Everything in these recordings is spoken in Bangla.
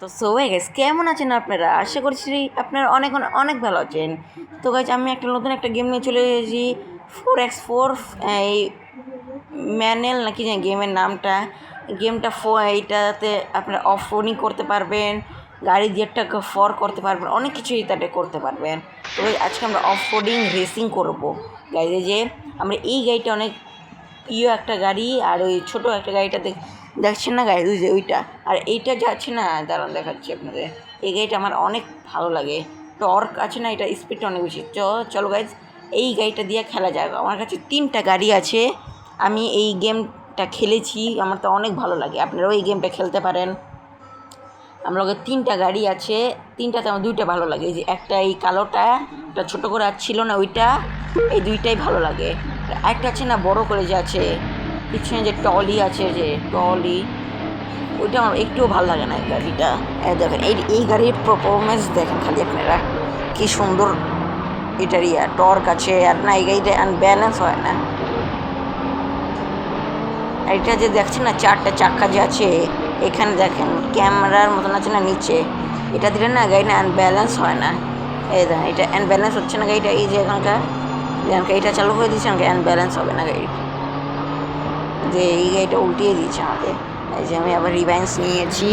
তো সো গাইস কেমন আছেন আপনারা? আশা করছি আপনারা অনেক অনেক অনেক ভালো আছেন। তো গাইজ আমি নতুন একটা গেম নিয়ে চলে এসেছি 4x4 এই ম্যানেল নাকি জানি গেমের নামটা। গেমটা এইটাতে আপনারা অফ রোডিং করতে পারবেন, গাড়ি দিয়ে একটা ফর করতে পারবেন, অনেক কিছুই তাতে করতে পারবেন। তো আজকে আমরা অফ রোডিং রেসিং করবো গাড়ি যে আমরা এই গাড়িটা অনেক প্রিয় একটা গাড়ি। আর ওই ছোটো একটা গাড়িটা দেখছেন না গাড়ি ওই যে ওইটা, আর এইটা যাচ্ছে না দাঁড়ান দেখাচ্ছি আপনাদের। এই গাড়িটা আমার অনেক ভালো লাগে, টর্ক আছে না, এটা স্পিডটা অনেক বেশি। চলো গাইজ এই গাড়িটা দিয়ে খেলা যায়। আমার কাছে 3টা গাড়ি আছে, আমি এই গেমটা খেলেছি, আমার তো অনেক ভালো লাগে। আপনারাও এই গেমটা খেলতে পারেন। আমার লগে 3টা গাড়ি আছে, 3টাতে আমার 2টা ভালো লাগে। এই যে একটা এই কালোটা, একটা ছোটো করে আর ছিল না ওইটা, এই 2টাই ভালো লাগে। একটা আছে না বড় করে যে আছে পিছনে যে টলি আছে, যে টলি, ওইটা আমার একটুও ভালো লাগে না এই গাড়িটা। দেখেন এই গাড়ির পারফরমেন্স দেখেন খালি আপনারা, কি সুন্দর এটার টর্ক আছে। আর না এই গাড়িটা আনব্যালেন্স হয় না। আর এটা যে দেখছেন না 4টা চাক্কা যে আছে এখানে, দেখেন ক্যামেরার মতন আছে না নিচে, এটা দিলে না গাড়িটা আনব্যালেন্স হয় না। এই দেখেন এটা আনব্যালেন্স হচ্ছে না গাড়িটা, এই যে এখানকার এটা চালু করে দিয়েছে, আমাকে আনব্যালেন্স হবে না গাড়ি, যে এই গাড়িটা উল্টিয়ে দিয়েছে আমাকে। এই যে আমি আবার রিভাইন্স নিয়েছি,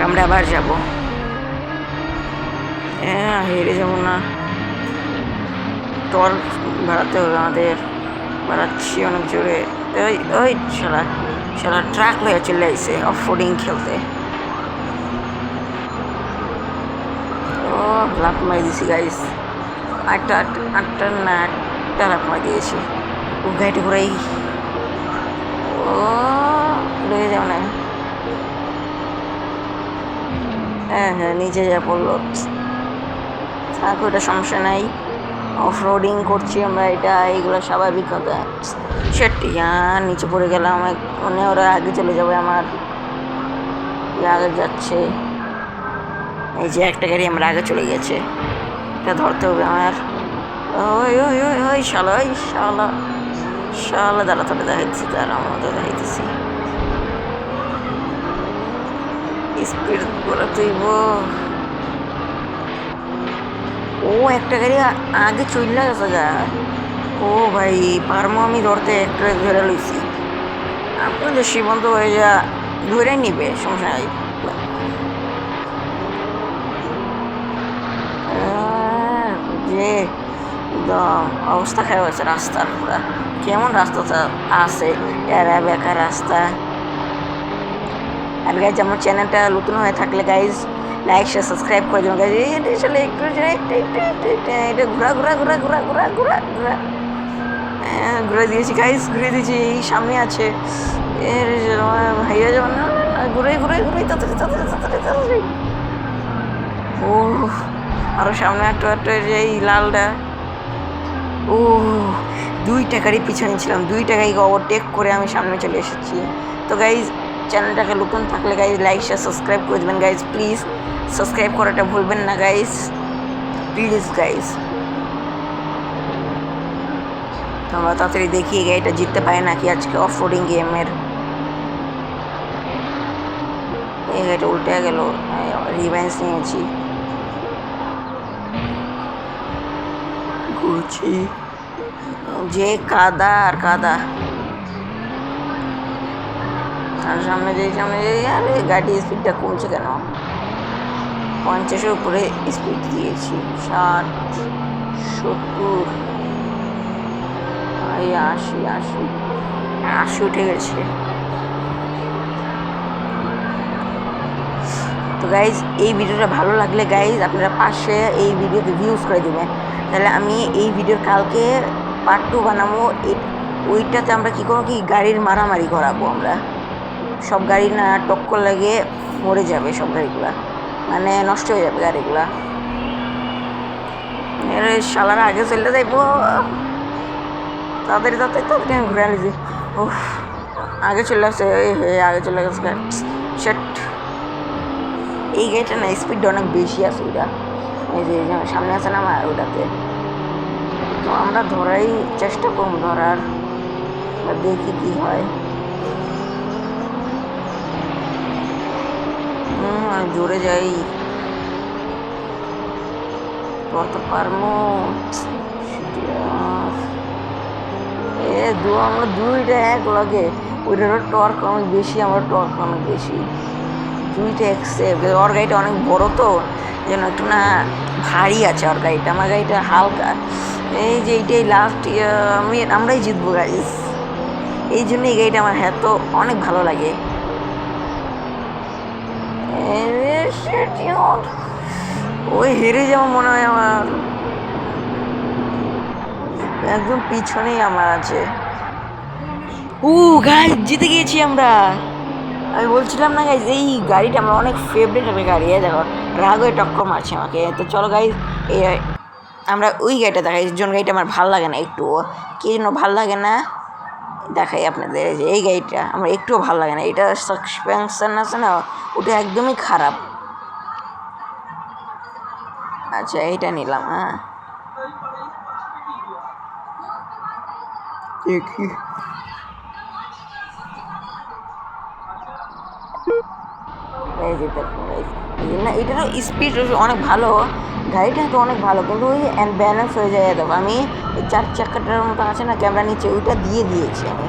আমরা আবার যাবো। হ্যাঁ হেরে যাবো না, টর্ক বাড়াতে হবে আমাদের, বাড়াচ্ছি অনেক জোরে। ওই ওই শালা শালা ট্রাক হয়ে চলে আসছে অফ রোডিং খেলতে। ও লাফ মারি দিয়েছি গাইস, আটটা না 8টা লাফ মারি দিয়েছি। ও গাড়িটা ঘুরাই, ও লেগে যাও না। হ্যাঁ হ্যাঁ নিচে যা পড়লো, থাক ওটা সমস্যা নাই। অফ রোডিং করছি আমরা, এটা এইগুলো স্বাভাবিক কথা। সেটি নিচে পড়ে গেলাম, মানে ওরা আগে চলে যাবে, আমার আগে যাচ্ছে। এই যে একটা গাড়ি আমার আগে চলে গেছে, এটা ধরতে হবে আমার। ওই ওই ওই ওই শালা, ওই শালা শালা দাঁড়া, তোটা দেখাইতেছি, তারা আমাদের দেখাইতেছি স্পিড বাড়াতেইব। ও একটা গাড়ি আগে চলে গেছে গা। ও ভাই পারমো আমি ধরতে, একটা ধরে লইছি। আপনাদের সীমান্ত হয়ে যা ধরে নিবে, সমস্যা নাই। যে অবস্থা খারাপ হয়েছে রাস্তার, পুরা কেমন রাস্তাটা আছে, এরা বেকার রাস্তা। আর গাইজ আমার চ্যানেলটা নতুন হয়ে থাকলে গাইজ লাইক শেয়ার সাবস্ক্রাইব করে দেবেন গাইজ। এটা আসলে একটু এটা ঘোরা ঘোরা ঘোরা ঘোরা ঘোরা ঘোরা ঘোরা ঘুরে দিয়েছি গাইজ, ঘুরে দিয়েছি। এই সামনে আছে ভাইয়া যাবেন না, ঘুরে ঘুরে ঘুরে তাড়াতাড়ি তাড়াতাড়ি তাড়াতাড়ি তাড়াতাড়ি। ও আরও সামনে একটা একটা এই লালটা। ও 2টা গাড়ি পিছনে ছিলাম, 2টা গাড়িকে ওভারটেক করে আমি সামনে চলে এসেছি। তো গাইজ চ্যানেলটাকে নতুন থাকলে গাইজ লাইক শেয়ার সাবস্ক্রাইব করে দেবেন গাইজ, প্লিজ সাবস্ক্রাইব করাটা ভুলবেন না গাইজ, প্লিজ গাইজ। তো আমরা তাড়াতাড়ি দেখি এই গাড়িটা জিততে পারে নাকি আজকে অফ রোডিং গেমের। এই গাড়িটা উল্টে গেল, রিভেঞ্জ নিয়েছি, ঘুরছি যে কাদা আর কাদা। আর সামনে যেই আরে গাড়ির স্পিডটা কমছে কেন, 50-এর উপরে স্পিড দিয়েছি, 60 70 এই 80 উঠে গেছে। তো গাইজ এই ভিডিওটা ভালো লাগলে গাইজ আপনারা পাশে এই ভিডিওতে ভিউজ করে দেবেন, তাহলে আমি এই ভিডিওর কালকে পার্ট 2 বানাবো। ওইটাতে আমরা কী করবো, কি গাড়ির মারামারি করাবো আমরা, সব গাড়ি না টক্কর লাগে মরে যাবে, সব গাড়িগুলা মানে নষ্ট হয়ে যাবে গাড়িগুলা। শালারা আগে চলে যাইবো, তাড়াতাড়ি তাড়াতাড়ি তাড়াতাড়ি আমি ঘুরে আনিছি। ও আগে চলে আসছে, আগে চলে গেছে সেট। এই গাড়িটা না স্পিডটা অনেক বেশি আছে, ওইটা এই যে সামনে আছে না আমার ওটাতে। তো আমরা ধরাই চেষ্টা করবো, ধরার দেখি কি হয়। আমি জোরে যাই, কত পারবো। আমরা দুইটা এক লাগে, ওইটারও টর্ক অনেক বেশি, আমার টর্ক অনেক বেশি, দুইটা একসেপ্ট। ওর গাড়িটা অনেক বড় তো, যেন একটু না ভারী আছে ওর গাড়িটা, আমার গাড়িটা হালকা। এই যে এইটাই লাস্ট, আমরাই জিতবো গাইস, এই জন্য এই গাড়িটা আমার এত অনেক ভালো লাগে। ওই হেরে যাবো মনে হয় আমার, একদম পিছনেই আমার আছে। গাইস জিতে গিয়েছি আমরা। আমি বলছিলাম না গাইজ, এই গাড়িটা আমার অনেক ফেভারিট একটা গাড়ি। দেখো রাগ হয়ে টক্কর মারছে আমাকে। তো চলো গাইজ, আমরা ওই গাড়িটা দেখাই, জন গাড়িটা আমার ভালো লাগে না একটু। কি জন্য ভালো লাগে না দেখাই আপনাদের। যে এই গাড়িটা আমার একটুও ভালো লাগে না, এটা সাসপেনশন আছে না, ওটা একদমই খারাপ। আচ্ছা এইটা নিলাম। হ্যাঁ দেখি, এই যে দেখুন গাইজ, না এটারও স্পিড অনেক ভালো, গাড়িটা তো অনেক ভালো, কিন্তু ওই ব্যালেন্স হয়ে যায়। দেখো আমি ওই 4 চাকাটার মতো আছে না ক্যামেরা নিচে, ওইটা দিয়ে দিয়েছি আমি,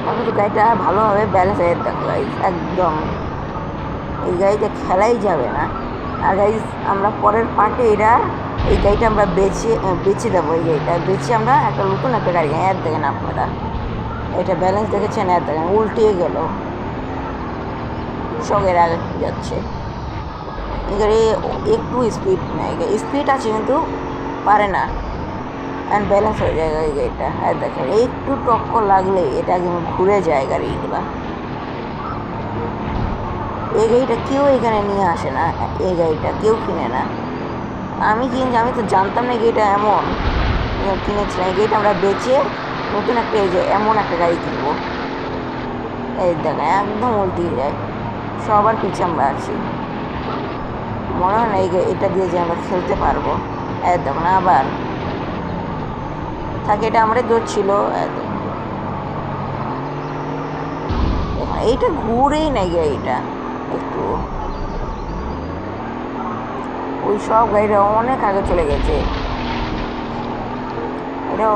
তাহলে তো গাড়িটা ভালোভাবে ব্যালেন্স হয়ে। দেখো গাইজ একদম এই গাড়িটা খেলাই যাবে না। আর গাইজ আমরা পরের পার্টে এই গাড়িটা আমরা বেচে দেবো। এই গাড়িটা বেচে আমরা একটা নতুন একটা গাড়ি, দেখেন আপনারা এটা ব্যালেন্স দেখেছেন, দেখেন উল্টিয়ে গেল, সঙ্গের আগে যাচ্ছে। গাড়ি একটু স্পিড নেই, স্পিড আছে কিন্তু পারে না, অ্যান্ড ব্যালেন্স হয়ে যায় এই গাড়িটা। আর দেখেন একটু টক্কর লাগলে এটা একদম ঘুরে যায় গাড়িগুলা। এই গাড়িটা কেউ এখানে নিয়ে আসে না, এই গাড়িটা কেউ কিনে না। আমি তো জানতাম না গাড়িটা এমন, কিনেছিলাম। এই গাড়িটা আমরা বেচে নতুন একটা, এই যে এমন একটা গাড়ি কিনবো। এই দেখেন একদম উল্টিয়ে যায়, সবার পিছিয়ে আমরা আছি। মনে হয় না এটা দিয়ে যে আমরা খেলতে পারবো। দেখুন আবার থাকে, এটা আমারই দোষ ছিল। এইটা ঘুরেই নাই গাড়িটা একটু, ওই সব গাড়িটা অনেক আগে চলে গেছে। এটা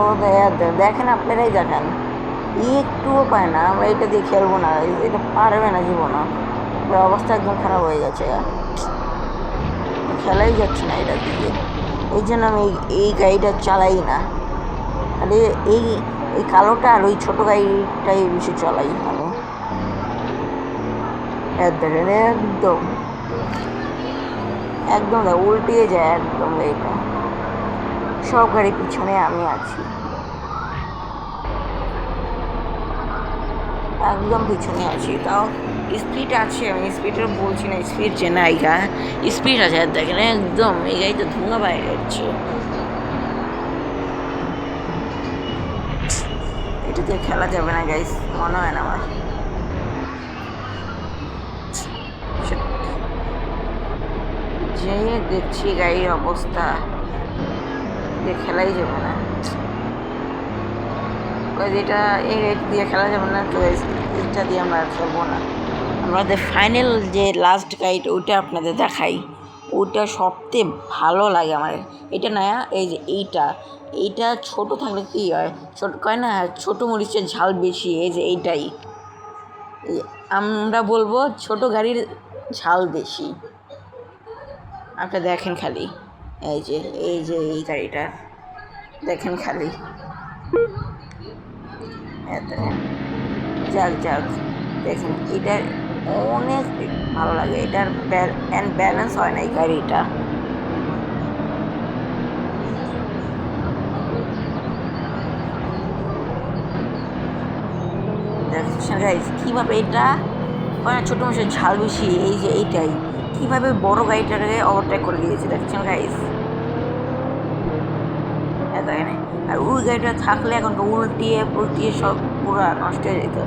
দেখেন, আপনারাই দেখেন, একটুও পায় না। আমরা এটা দিয়ে খেলবো না, এটা পারবে না জীবনে, অবস্থা একদম খারাপ হয়ে গেছে, খেলাই যাচ্ছে না এটা দিয়ে। এই জন্য আমি এই গাড়িটা চালাই না, খালি এই এই কালোটা আর ওই ছোটো গাড়িটাই বেশি চালাই আমি। দেখেন একদম একদম উল্টিয়ে যায় একদম গাড়িটা, সব গাড়ির পিছনে আমি আছি, একদম পিছনে আছি। তাও স্পিড আছে, আমি স্পিডের বলছি না, স্পিড যে না, স্পিড আছে। আর দেখেন একদম এই গাড়িতে ধোঁয়া বাইরে যাচ্ছে, এটা দিয়ে খেলা যাবে না গাইস, মনে হয় না আমার। যে দেখছি গাড়ির অবস্থা, যে খেলাই যাবে না, এটা এই গাড়ি দিয়ে খেলা যাবে না, তো এটা দিয়ে আমরা খেলবো না। আমাদের ফাইনাল যে লাস্ট গাইড ওইটা আপনাদের দেখাই, ওইটা সবচেয়ে ভালো লাগে আমার। এটা না, এই যে এইটা ছোটো থাকলে কী হয়, ছোটো কয় না, ছোটো মরিচের ঝাল বেশি। এই যে এইটাই আমরা বলবো ছোট গাড়ির ঝাল বেশি। আপনি দেখেন খালি, এই গাড়িটা দেখেন খালি, যাক দেখেন, এটা অনেক ভালো লাগে। এটার ব্যালেন্স হয় না এই গাড়িটা। দেখছেন গাইজ কীভাবে এটা ছোটো মাসের ঝাল বেশি, এই যে এইটাই কীভাবে বড় গাড়িটাকে ওভারটেক করে দিয়েছে, দেখছেন গাইজ। দেখেন, আর ওই গাড়িটা থাকলে এখন উল্টিয়ে সব পুরো নষ্ট হয়ে যেত।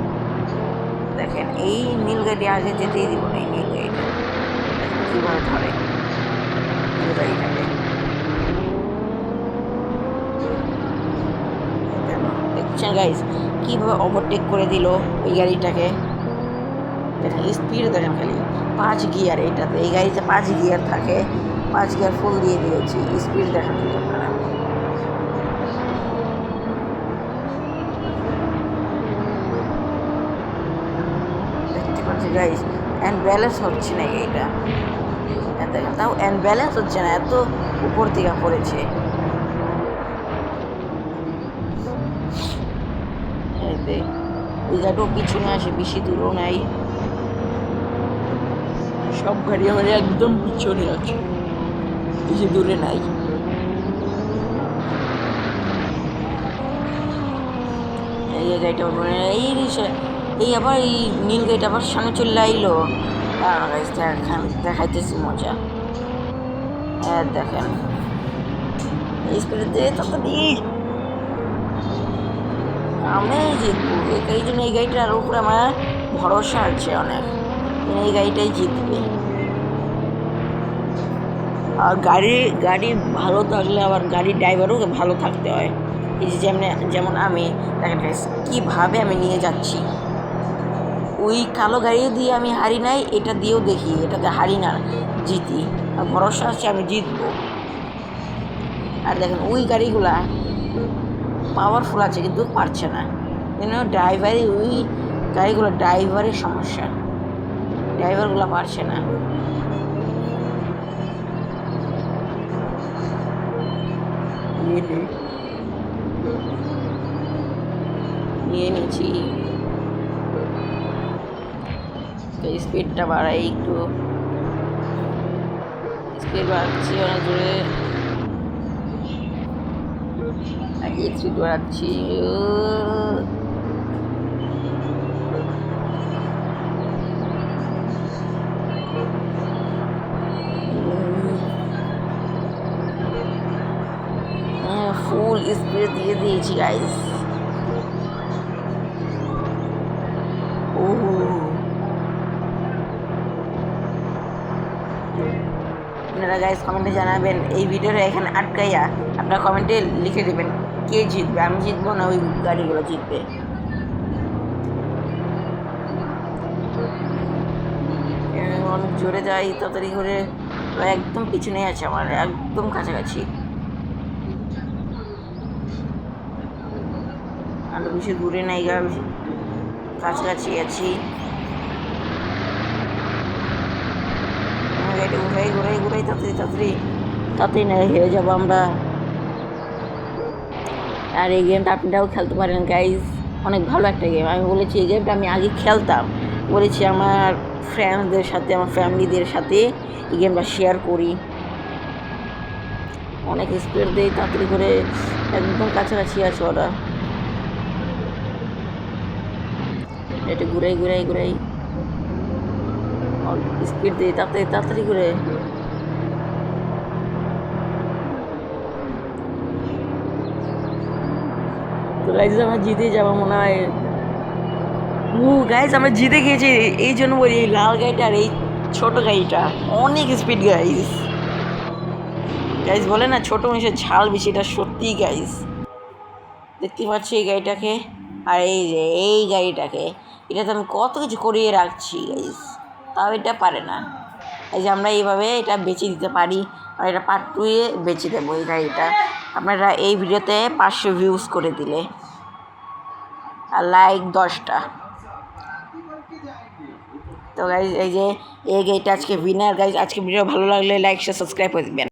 দেখেন এই নীল গাড়ি আগে যেতেই দিব না, এই নীল গাড়িটা কীভাবে ধরে নীল গাড়িটাকে, দেখছেন গাইজ কীভাবে ওভারটেক করে দিল ওই গাড়িটাকে। দেখেন স্পিড দেখেন খালি 5 গিয়ার, এটাতে এই গাড়িতে 5 গিয়ার থাকে, 5 গিয়ার ফুল দিয়ে দিয়েছি। স্পিড দেখেন কিন্তু আপনারা, দেখতে পাচ্ছি গাইস। অ্যান্ড ব্যালেন্স হচ্ছে না এইটা, দেখেন তাও অ্যান্ড ব্যালেন্স হচ্ছে না, এত উপর থেকে পড়েছে। ওই গাড়িটাও পিছনে আসে, বেশি দূরও নাই, সব গাড়ি আমাদের একদম পিছনে আছে, বেশি দূরে নাই। এই গাড়িটা এই এই আবার এই নীল গাড়িটা আবার সামনে চলে আইলো। কারণ দেখাইতেছি মজা, হ্যাঁ দেখেন স্পিডে দিয়ে তাড়াতাড়ি আমি জিতবো। এই জন্য এই গাড়িটার উপরে আমার ভরসা আছে অনেক, এই গাড়িটাই জিতবে। আর গাড়ি ভালো থাকলে আবার গাড়ির ড্রাইভারও ভালো থাকতে হয়। এই যে যেমন আমি দেখেন কীভাবে আমি নিয়ে যাচ্ছি, ওই কালো গাড়িও দিয়ে আমি হারি নাই, এটা দিয়েও দেখি এটাতে হারি না, জিতি। আর ভরসা আছে আমি জিতবো। আর দেখেন ওই গাড়িগুলা পাওয়ারফুল আছে কিন্তু পারছে না, ড্রাইভারই ওই গাড়িগুলো ড্রাইভারের সমস্যা, ড্রাইভারগুলো পারছে না। নিয়ে নিয়েছি, স্পিডটা বাড়াই একটু, স্পিড বাড়াচ্ছি অনেক জোরে, স্পিড বাড়াচ্ছি। ফুল স্পিড দিয়ে দিয়েছি গাইস। আপনারা গাইস কমেন্টে জানাবেন, এই ভিডিওটা এখানে আটকাইয়া আপনারা কমেন্টে লিখে দেবেন কে জিতবে, আমি জিতবো না ওই গাড়িগুলো জিতবে। অনেক জোরে যাই তাড়াতাড়ি করে, একদম পিছনে আছে আমার, একদম কাছাকাছি, আরো বেশি দূরে নাই গা, কাছাকাছি আছি। ঘুরাই তাড়াতাড়ি না হেরে যাবো আমরা। আর এই গেমটা আপনারাও খেলতে পারেন গাইজ, অনেক ভালো একটা গেম। আমি বলেছি এই গেমটা আমি আগে খেলতাম, বলেছি আমার ফ্রেন্ডসদের সাথে, আমার ফ্যামিলিদের সাথে এই গেমটা শেয়ার করি। অনেক স্পিড দেয় তাড়াতাড়ি করে, একদম কাছাকাছি আছে ওরা। এটা ঘুরাই স্পিড দেয় তাড়াতাড়ি করে। তো গাইজ আমরা জিতে যাবো মনে হয়। গাইজ আমরা জিতে গিয়েছি, এই জন্য বলি এই লাল গাড়িটা আর এই ছোট গাড়িটা অনেক স্পিড গাইজ। বলে না ছোট মানুষের ঝাল বেশি, এটা সত্যিই গাইজ। দেখতে পাচ্ছি এই গাড়িটাকে, আর এই যে এই গাড়িটাকে, এটাতে আমি কত কিছু করিয়ে রাখছি গাইজ, তাও এটা পারে না। এই যে আমরা এইভাবে এটা বেচে দিতে পারি, আর এটা পার্ট 2-এ বেচে দেবো এই গাড়িটা। আপনারা এই ভিডিওতে 500 ভিউজ করে দিলে আর লাইক 10টা। তো গাইজ এই যে এই গাড়িটা আজকে উইনার গাইজ। আজকে ভিডিও ভালো লাগলে লাইক শেয়ার সাবস্ক্রাইব করে দিবেন।